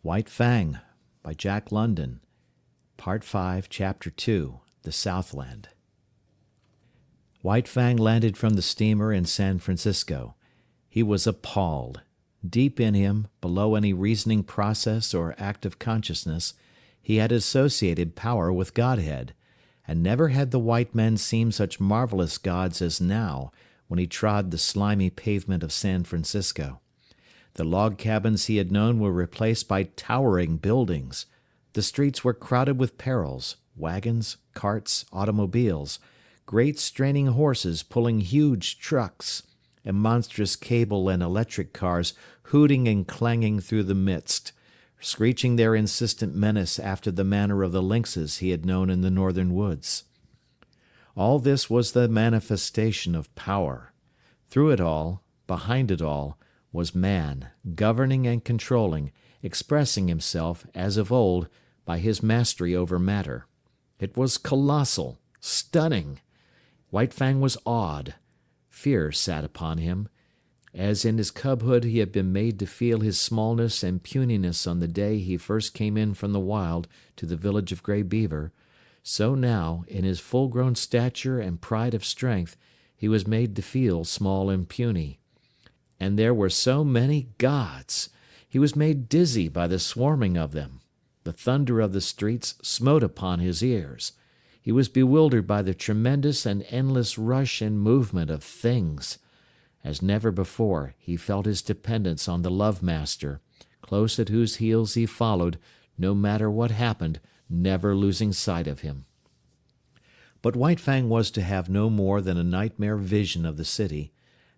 White Fang by Jack London. Part 5, Chapter 2, The Southland. White Fang landed from the steamer in San Francisco. He was appalled. Deep in him, below any reasoning process or act of consciousness, he had associated power with Godhead, and never had the white men seemed such marvelous gods as now, when he trod the slimy pavement of San Francisco. The log cabins he had known were replaced by towering buildings. The streets were crowded with perils, wagons, carts, automobiles, great straining horses pulling huge trucks, and monstrous cable and electric cars hooting and clanging through the midst, screeching their insistent menace after the manner of the lynxes he had known in the northern woods. All this was the manifestation of power. Through it all, behind it all, was man, governing and controlling, expressing himself, as of old, by his mastery over matter. It was colossal, stunning. White Fang was awed. Fear sat upon him. As in his cubhood he had been made to feel his smallness and puniness on the day he first came in from the wild to the village of Grey Beaver, so now, in his full-grown stature and pride of strength, he was made to feel small and puny. And there were so many gods! He was made dizzy by the swarming of them. The thunder of the streets smote upon his ears. He was bewildered by the tremendous and endless rush and movement of things. As never before, he felt his dependence on the Love-Master, close at whose heels he followed, no matter what happened, never losing sight of him. But White Fang was to have no more than a nightmare vision of the city,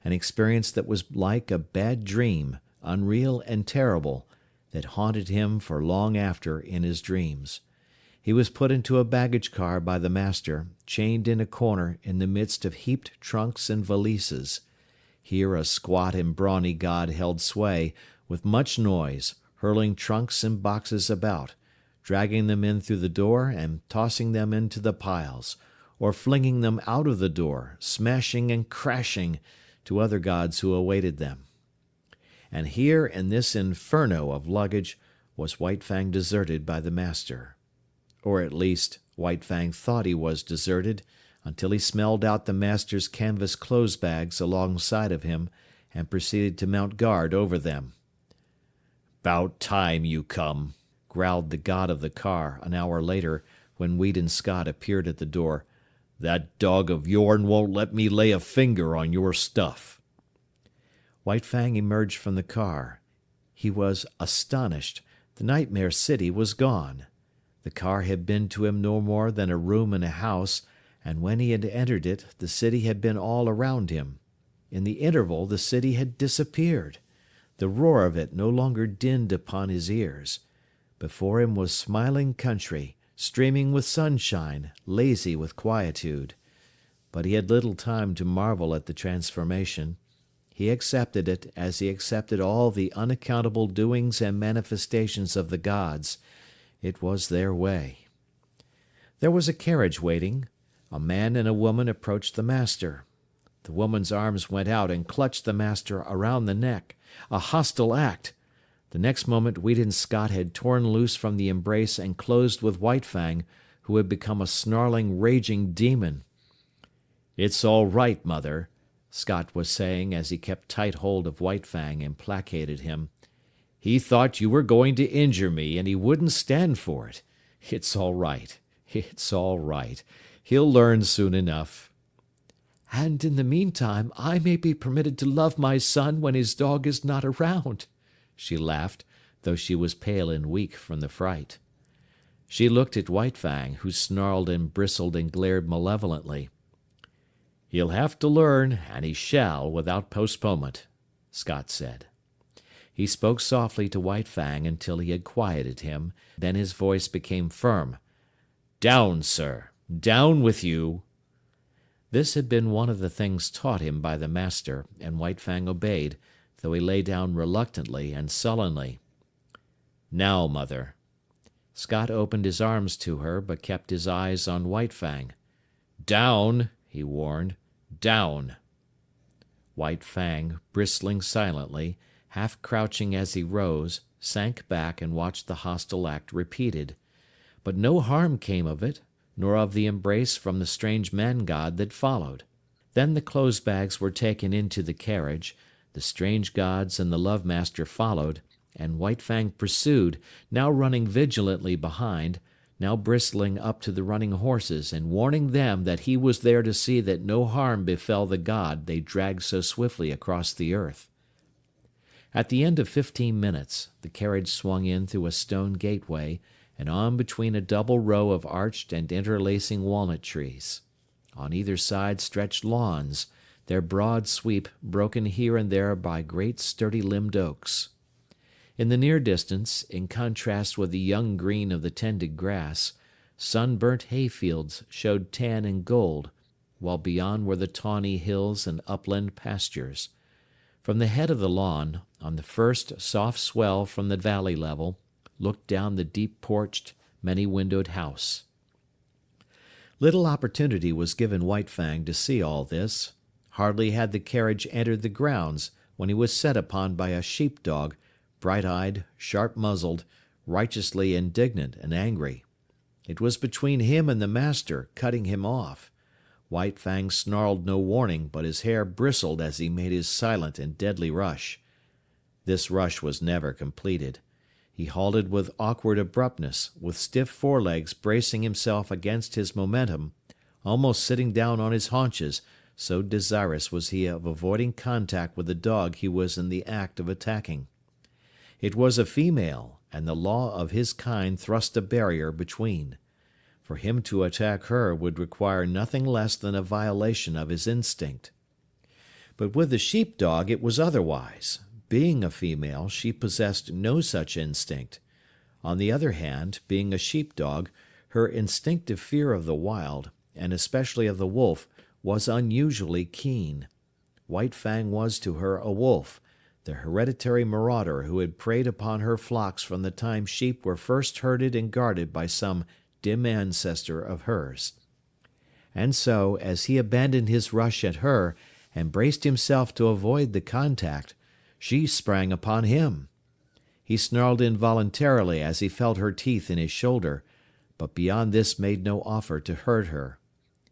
an experience that was like a bad dream, unreal and terrible, that haunted him for long after in his dreams. He was put into a baggage car by the master, chained in a corner in the midst of heaped trunks and valises. Here a squat and brawny god held sway, with much noise, hurling trunks and boxes about, dragging them in through the door and tossing them into the piles, or flinging them out of the door, smashing and crashing, to other gods who awaited them. And here in this inferno of luggage was White Fang deserted by the master. Or at least, White Fang thought he was deserted, until he smelled out the master's canvas clothes bags alongside of him, and proceeded to mount guard over them. "'Bout time you come," growled the god of the car an hour later, when Weedon Scott appeared at the door. "That dog of yourn won't let me lay a finger on your stuff." White Fang emerged from the car. He was astonished. The nightmare city was gone. The car had been to him no more than a room in a house, and when he had entered it, the city had been all around him. In the interval, the city had disappeared. The roar of it no longer dinned upon his ears. Before him was smiling country, streaming with sunshine, lazy with quietude. But he had little time to marvel at the transformation. He accepted it as he accepted all the unaccountable doings and manifestations of the gods. It was their way. There was a carriage waiting. A man and a woman approached the master. The woman's arms went out and clutched the master around the neck. A hostile act. The next moment Weedon Scott had torn loose from the embrace and closed with White Fang, who had become a snarling, raging demon. "It's all right, Mother," Scott was saying as he kept tight hold of White Fang and placated him. "He thought you were going to injure me, and he wouldn't stand for it. It's all right. It's all right. He'll learn soon enough." "And in the meantime I may be permitted to love my son when his dog is not around," she laughed, though she was pale and weak from the fright. She looked at White Fang, who snarled and bristled and glared malevolently. "He'll have to learn, and he shall, without postponement," Scott said. He spoke softly to White Fang until he had quieted him, then his voice became firm. "Down, sir! Down with you!" This had been one of the things taught him by the master, and White Fang obeyed, though he lay down reluctantly and sullenly. "Now, Mother." Scott opened his arms to her, but kept his eyes on White Fang. "Down!" he warned. "Down!" White Fang, bristling silently, half crouching as he rose, sank back and watched the hostile act repeated. But no harm came of it, nor of the embrace from the strange man-god that followed. Then the clothes bags were taken into the carriage, the strange gods and the love-master followed, and White Fang pursued, now running vigilantly behind, now bristling up to the running horses and warning them that he was there to see that no harm befell the god they dragged so swiftly across the earth. At the end of 15 minutes, the carriage swung in through a stone gateway and on between a double row of arched and interlacing walnut trees. On either side stretched lawns, their broad sweep broken here and there by great sturdy-limbed oaks. In the near distance, in contrast with the young green of the tended grass, sunburnt hayfields showed tan and gold, while beyond were the tawny hills and upland pastures. From the head of the lawn, on the first soft swell from the valley level, looked down the deep-porched, many-windowed house. Little opportunity was given White Fang to see all this. Hardly had the carriage entered the grounds when he was set upon by a sheep-dog, bright-eyed, sharp-muzzled, righteously indignant and angry. It was between him and the master, cutting him off. White Fang snarled no warning, but his hair bristled as he made his silent and deadly rush. This rush was never completed. He halted with awkward abruptness, with stiff forelegs bracing himself against his momentum, almost sitting down on his haunches, so desirous was he of avoiding contact with the dog he was in the act of attacking. It was a female, and the law of his kind thrust a barrier between. For him to attack her would require nothing less than a violation of his instinct. But with the sheep-dog it was otherwise. Being a female, she possessed no such instinct. On the other hand, being a sheep-dog, her instinctive fear of the wild, and especially of the wolf, was unusually keen. White Fang was to her a wolf, the hereditary marauder who had preyed upon her flocks from the time sheep were first herded and guarded by some dim ancestor of hers. And so, as he abandoned his rush at her and braced himself to avoid the contact, she sprang upon him. He snarled involuntarily as he felt her teeth in his shoulder, but beyond this made no offer to hurt her.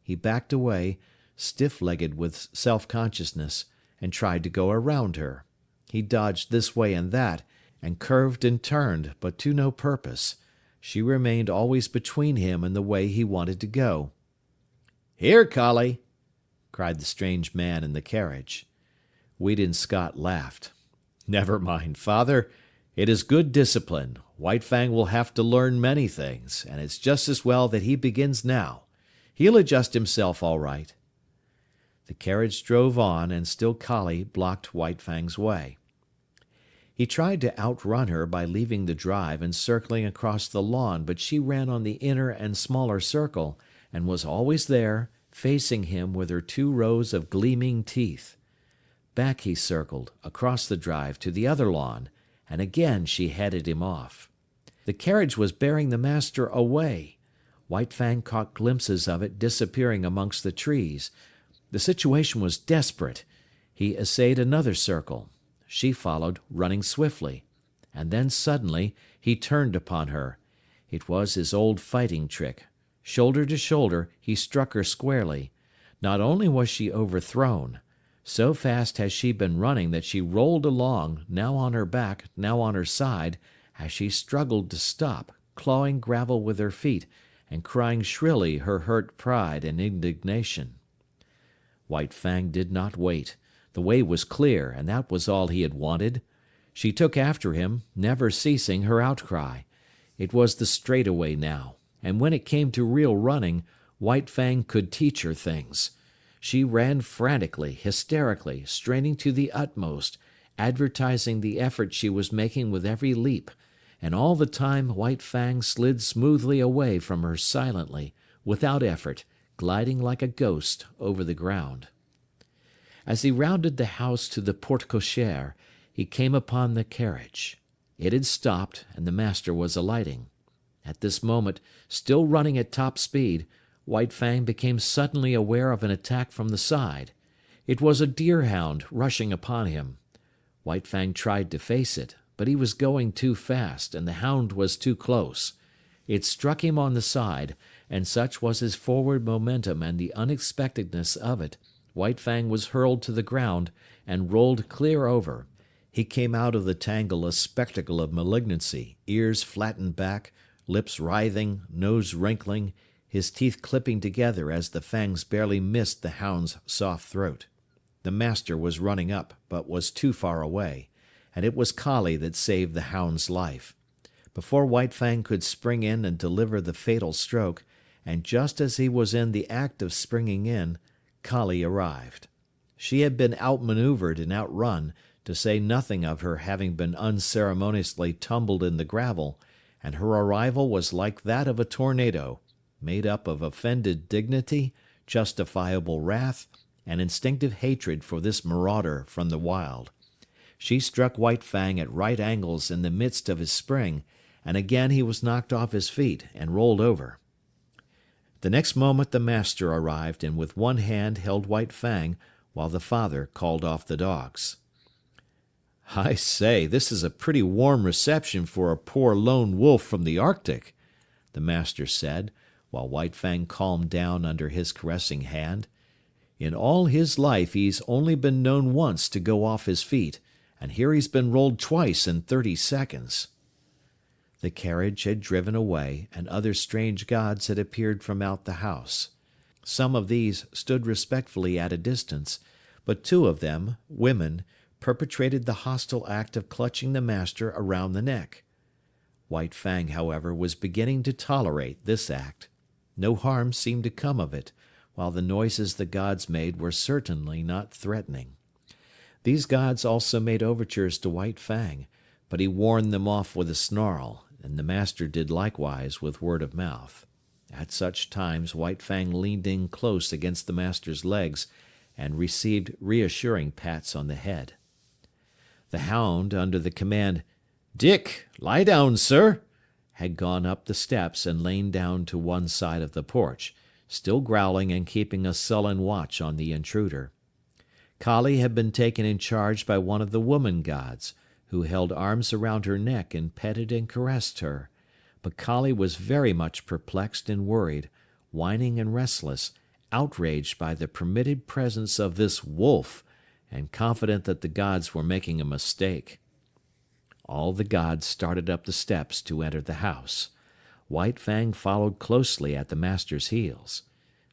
He backed away, stiff-legged with self-consciousness, and tried to go around her. He dodged this way and that, and curved and turned, but to no purpose. She remained always between him and the way he wanted to go. "Here, collie!" cried the strange man in the carriage. Weedon Scott laughed. "Never mind, father. It is good discipline. White Fang will have to learn many things, and it's just as well that he begins now. He'll adjust himself all right." The carriage drove on, and still Collie blocked White Fang's way. He tried to outrun her by leaving the drive and circling across the lawn, but she ran on the inner and smaller circle, and was always there, facing him with her 2 rows of gleaming teeth. Back he circled, across the drive to the other lawn, and again she headed him off. The carriage was bearing the master away. White Fang caught glimpses of it disappearing amongst the trees. The situation was desperate. He essayed another circle. She followed, running swiftly. And then suddenly he turned upon her. It was his old fighting trick. Shoulder to shoulder, he struck her squarely. Not only was she overthrown, so fast has she been running that she rolled along, now on her back, now on her side, as she struggled to stop, clawing gravel with her feet, and crying shrilly her hurt pride and indignation. White Fang did not wait. The way was clear, and that was all he had wanted. She took after him, never ceasing her outcry. It was the straightaway now, and when it came to real running, White Fang could teach her things. She ran frantically, hysterically, straining to the utmost, advertising the effort she was making with every leap, and all the time White Fang slid smoothly away from her silently, without effort, gliding like a ghost over the ground. As he rounded the house to the porte cochere, he came upon the carriage. It had stopped, and the master was alighting. At this moment, still running at top speed, White Fang became suddenly aware of an attack from the side. It was a deerhound rushing upon him. White Fang tried to face it, but he was going too fast, and the hound was too close. It struck him on the side, and such was his forward momentum and the unexpectedness of it, White Fang was hurled to the ground and rolled clear over. He came out of the tangle a spectacle of malignancy, ears flattened back, lips writhing, nose wrinkling, his teeth clipping together as the fangs barely missed the hound's soft throat. The master was running up, but was too far away, and it was Kali that saved the hound's life. Before White Fang could spring in and deliver the fatal stroke, and just as he was in the act of springing in, Kali arrived. She had been outmaneuvered and outrun, to say nothing of her having been unceremoniously tumbled in the gravel, and her arrival was like that of a tornado, made up of offended dignity, justifiable wrath, and instinctive hatred for this marauder from the wild. She struck White Fang at right angles in the midst of his spring, and again he was knocked off his feet and rolled over. The next moment the master arrived and with one hand held White Fang while the father called off the dogs. "I say, this is a pretty warm reception for a poor lone wolf from the Arctic," the master said, while White Fang calmed down under his caressing hand. "In all his life he's only been known once to go off his feet, and here he's been rolled twice in 30 seconds. The carriage had driven away, and other strange gods had appeared from out the house. Some of these stood respectfully at a distance, but 2 of them, women, perpetrated the hostile act of clutching the master around the neck. White Fang, however, was beginning to tolerate this act. No harm seemed to come of it, while the noises the gods made were certainly not threatening. These gods also made overtures to White Fang, but he warned them off with a snarl, and the master did likewise with word of mouth. At such times White Fang leaned in close against the master's legs and received reassuring pats on the head. The hound, under the command, "Dick, lie down, sir," had gone up the steps and lain down to one side of the porch, still growling and keeping a sullen watch on the intruder. Kali had been taken in charge by one of the woman gods, who held arms around her neck and petted and caressed her, but Kali was very much perplexed and worried, whining and restless, outraged by the permitted presence of this wolf, and confident that the gods were making a mistake. All the gods started up the steps to enter the house. White Fang followed closely at the master's heels.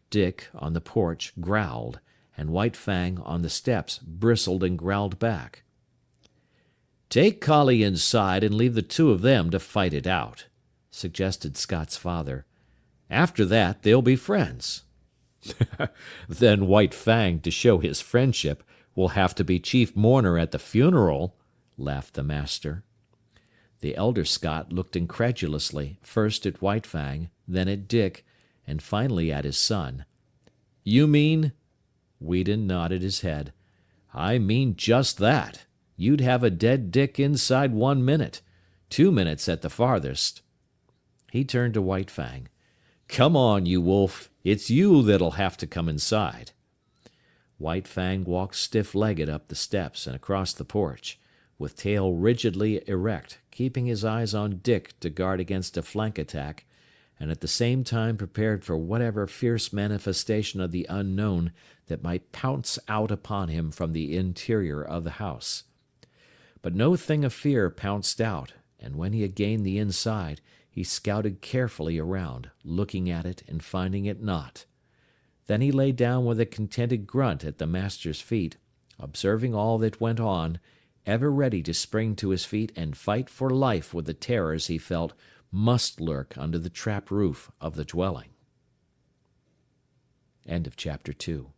Dick, on the porch, growled, and White Fang, on the steps, bristled and growled back. "Take Kali inside and leave the 2 of them to fight it out," suggested Scott's father. "After that, they'll be friends." "Then White Fang, to show his friendship, will have to be chief mourner at the funeral," laughed the master. The elder Scott looked incredulously, first at White Fang, then at Dick, and finally at his son. "You mean—" Whedon nodded his head. "I mean just that. You'd have a dead Dick inside 1 minute. 2 minutes at the farthest." He turned to White Fang. "Come on, you wolf. It's you that'll have to come inside." White Fang walked stiff-legged up the steps and across the porch, with tail rigidly erect, keeping his eyes on Dick to guard against a flank attack, and at the same time prepared for whatever fierce manifestation of the unknown that might pounce out upon him from the interior of the house. But no thing of fear pounced out, and when he had gained the inside, he scouted carefully around, looking at it and finding it not. Then he lay down with a contented grunt at the master's feet, observing all that went on, ever ready to spring to his feet and fight for life with the terrors he felt must lurk under the trap roof of the dwelling. End of chapter 2.